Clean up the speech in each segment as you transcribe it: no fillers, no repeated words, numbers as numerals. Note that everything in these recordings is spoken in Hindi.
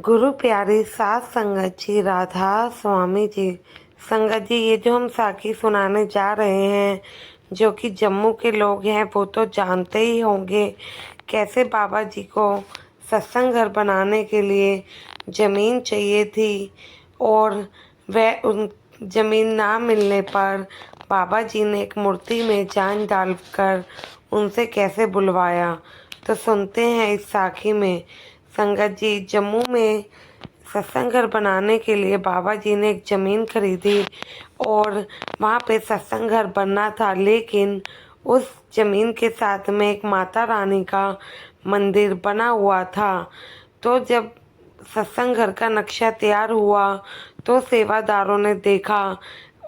गुरु प्यारी सात संगत जी, राधा स्वामी जी। संगत जी, ये जो हम साखी सुनाने जा रहे हैं, जो कि जम्मू के लोग हैं वो तो जानते ही होंगे कैसे बाबा जी को सत्संग घर बनाने के लिए ज़मीन चाहिए थी और वह उन ज़मीन ना मिलने पर बाबा जी ने एक मूर्ति में जान डालकर उनसे कैसे बुलवाया। तो सुनते हैं इस साखी में। संगत जी, जम्मू में सत्संग घर बनाने के लिए बाबा जी ने एक ज़मीन खरीदी और वहाँ पे सत्संग घर बनना था, लेकिन उस ज़मीन के साथ में एक माता रानी का मंदिर बना हुआ था। तो जब सत्संग घर का नक्शा तैयार हुआ तो सेवादारों ने देखा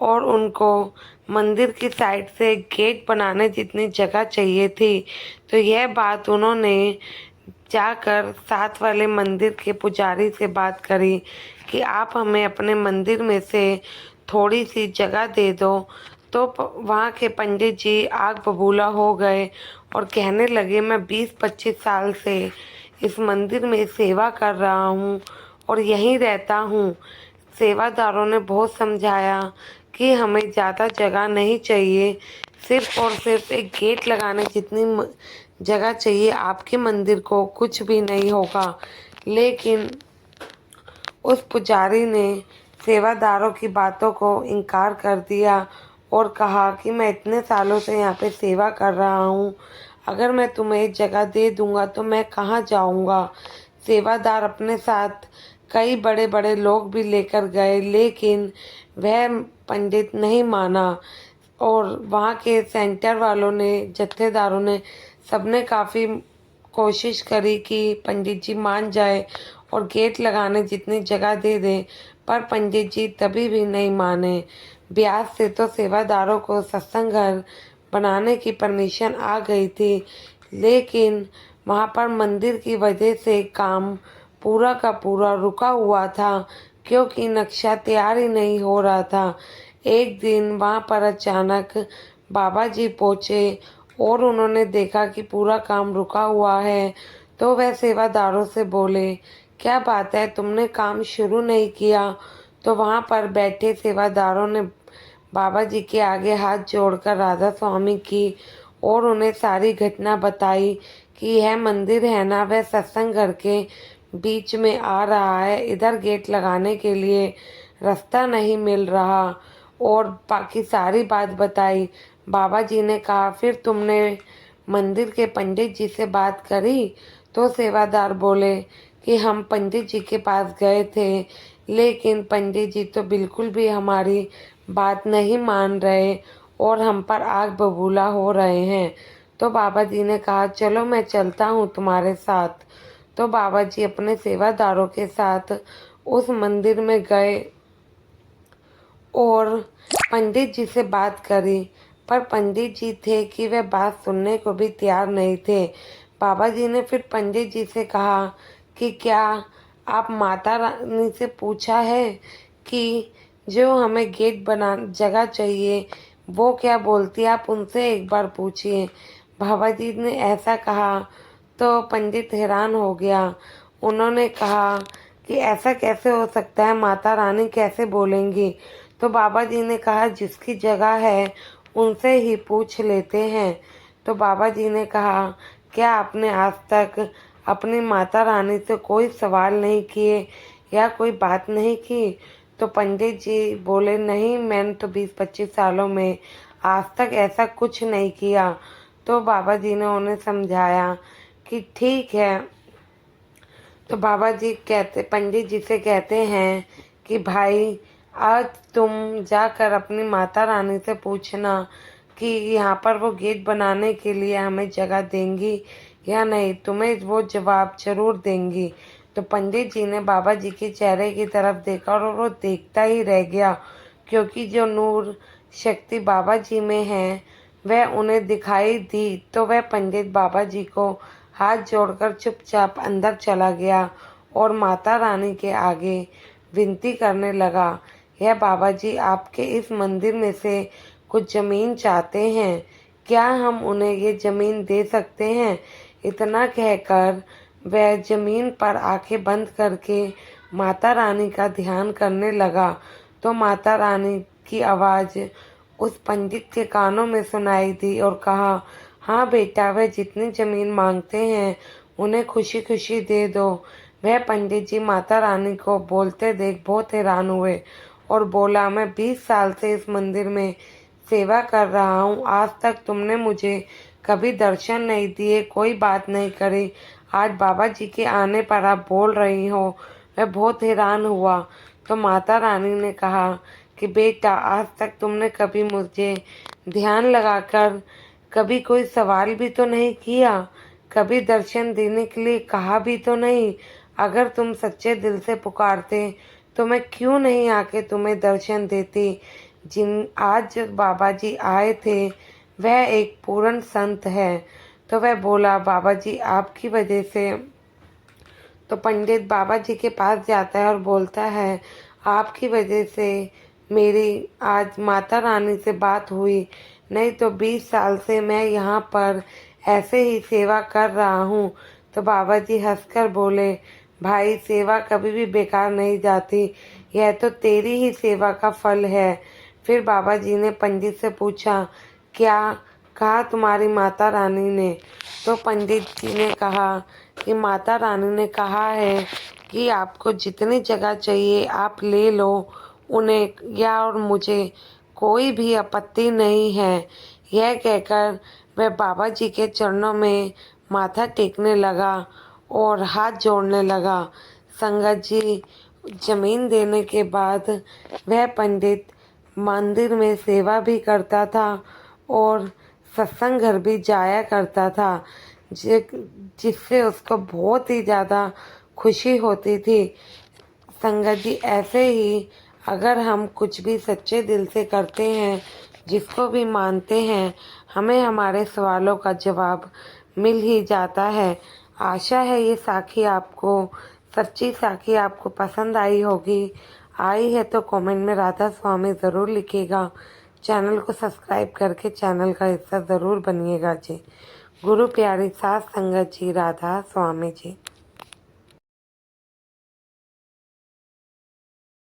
और उनको मंदिर की साइड से गेट बनाने जितनी जगह चाहिए थी। तो यह बात उन्होंने जाकर साथ वाले मंदिर के पुजारी से बात करी कि आप हमें अपने मंदिर में से थोड़ी सी जगह दे दो। तो वहाँ के पंडित जी आग बबूला हो गए और कहने लगे, मैं 20-25 साल से इस मंदिर में सेवा कर रहा हूँ और यहीं रहता हूँ। सेवादारों ने बहुत समझाया कि हमें ज़्यादा जगह नहीं चाहिए, सिर्फ और सिर्फ एक गेट लगाने जितनी जगह चाहिए, आपके मंदिर को कुछ भी नहीं होगा। लेकिन उस पुजारी ने सेवादारों की बातों को इनकार कर दिया और कहा कि मैं इतने सालों से यहाँ पे सेवा कर रहा हूँ, अगर मैं तुम्हें एक जगह दे दूँगा तो मैं कहाँ जाऊँगा। सेवादार अपने साथ कई बड़े बड़े लोग भी लेकर गए, लेकिन वह पंडित नहीं माना और वहाँ के सेंटर वालों ने, जत्थेदारों ने, सबने काफ़ी कोशिश करी कि पंडित जी मान जाए और गेट लगाने जितनी जगह दे दें, पर पंडित जी तभी भी नहीं माने। ब्याज से तो सेवादारों को सत्संग घर बनाने की परमिशन आ गई थी, लेकिन वहाँ पर मंदिर की वजह से काम पूरा का पूरा रुका हुआ था, क्योंकि नक्शा तैयार ही नहीं हो रहा था। एक दिन वहाँ पर अचानक बाबा जी पहुँचे और उन्होंने देखा कि पूरा काम रुका हुआ है। तो वह सेवादारों से बोले, क्या बात है, तुमने काम शुरू नहीं किया? तो वहाँ पर बैठे सेवादारों ने बाबा जी के आगे हाथ जोड़कर राधा स्वामी की और उन्हें सारी घटना बताई कि यह मंदिर है ना, वह सत्संग घर के बीच में आ रहा है, इधर गेट लगाने के लिए रास्ता नहीं मिल रहा और बाकी सारी बात बताई। बाबा जी ने कहा, फिर तुमने मंदिर के पंडित जी से बात करी? तो सेवादार बोले कि हम पंडित जी के पास गए थे, लेकिन पंडित जी तो बिल्कुल भी हमारी बात नहीं मान रहे और हम पर आग बबूला हो रहे हैं। तो बाबा जी ने कहा, चलो मैं चलता हूँ तुम्हारे साथ। तो बाबा जी अपने सेवादारों के साथ उस मंदिर में गए और पंडित जी से बात करी, पर पंडित जी थे कि वे बात सुनने को भी तैयार नहीं थे। बाबा जी ने फिर पंडित जी से कहा कि क्या आप माता रानी से पूछा है कि जो हमें गेट बना जगह चाहिए वो क्या बोलती है, आप उनसे एक बार पूछिए। बाबा जी ने ऐसा कहा तो पंडित हैरान हो गया। उन्होंने कहा कि ऐसा कैसे हो सकता है, माता रानी कैसे बोलेंगी? तो बाबा जी ने कहा, जिसकी जगह है उनसे ही पूछ लेते हैं। तो बाबा जी ने कहा, क्या आपने आज तक अपनी माता रानी से कोई सवाल नहीं किए या कोई बात नहीं की? तो पंडित जी बोले, नहीं, मैंने तो 20-25 सालों में आज तक ऐसा कुछ नहीं किया। तो बाबा जी ने उन्हें समझाया कि ठीक है। तो बाबा जी पंडित जी से कहते हैं कि भाई, आज तुम जाकर अपनी माता रानी से पूछना कि यहाँ पर वो गेट बनाने के लिए हमें जगह देंगी या नहीं, तुम्हें वो जवाब जरूर देंगी। तो पंडित जी ने बाबा जी के चेहरे की तरफ देखा और वो देखता ही रह गया, क्योंकि जो नूर शक्ति बाबा जी में है वह उन्हें दिखाई दी। तो वह पंडित बाबा जी को हाथ जोड़कर चुपचाप अंदर चला गया और माता रानी के आगे विनती करने लगा, यह बाबा जी आपके इस मंदिर में से कुछ ज़मीन चाहते हैं, क्या हम उन्हें ये ज़मीन दे सकते हैं? इतना कहकर वह जमीन पर आंखें बंद करके माता रानी का ध्यान करने लगा तो माता रानी की आवाज़ उस पंडित के कानों में सुनाई दी और कहा, हाँ बेटा, वह जितनी ज़मीन मांगते हैं उन्हें खुशी खुशी दे दो। वह पंडित जी माता रानी को बोलते देख बहुत हैरान हुए और बोला, मैं 20 साल से इस मंदिर में सेवा कर रहा हूँ, आज तक तुमने मुझे कभी दर्शन नहीं दिए, कोई बात नहीं करी, आज बाबा जी के आने पर आप बोल रही हो। मैं बहुत हैरान हुआ। तो माता रानी ने कहा कि बेटा, आज तक तुमने कभी मुझे ध्यान लगाकर कभी कोई सवाल भी तो नहीं किया, कभी दर्शन देने के लिए कहा भी तो नहीं। अगर तुम सच्चे दिल से पुकारते तो मैं क्यों नहीं आके तुम्हें दर्शन देती। जिन आज बाबा जी आए थे वह एक पूर्ण संत है। तो वह बोला, बाबा जी आपकी वजह से। तो पंडित बाबा जी के पास जाता है और बोलता है, आपकी वजह से मेरी आज माता रानी से बात हुई, नहीं तो 20 साल से मैं यहाँ पर ऐसे ही सेवा कर रहा हूँ। तो बाबा जी हंसकर बोले, भाई, सेवा कभी भी बेकार नहीं जाती, यह तो तेरी ही सेवा का फल है। फिर बाबा जी ने पंडित से पूछा, क्या कहा तुम्हारी माता रानी ने। तो पंडित जी ने कहा कि माता रानी ने कहा है कि आपको जितनी जगह चाहिए आप ले लो, उन्हें या और मुझे कोई भी आपत्ति नहीं है। यह कहकर वह बाबा जी के चरणों में माथा टेकने लगा और हाथ जोड़ने लगा। संगत जी, जमीन देने के बाद वह पंडित मंदिर में सेवा भी करता था और सत्संग घर भी जाया करता था, जिससे उसको बहुत ही ज़्यादा खुशी होती थी। संगत जी, ऐसे ही अगर हम कुछ भी सच्चे दिल से करते हैं, जिसको भी मानते हैं, हमें हमारे सवालों का जवाब मिल ही जाता है। आशा है ये साखी आपको, सच्ची साखी आपको पसंद आई होगी। आई है तो कमेंट में राधा स्वामी ज़रूर लिखिएगा। चैनल को सब्सक्राइब करके चैनल का हिस्सा ज़रूर बनिएगा जी। गुरु प्यारी साथ संगत जी, राधा स्वामी जी।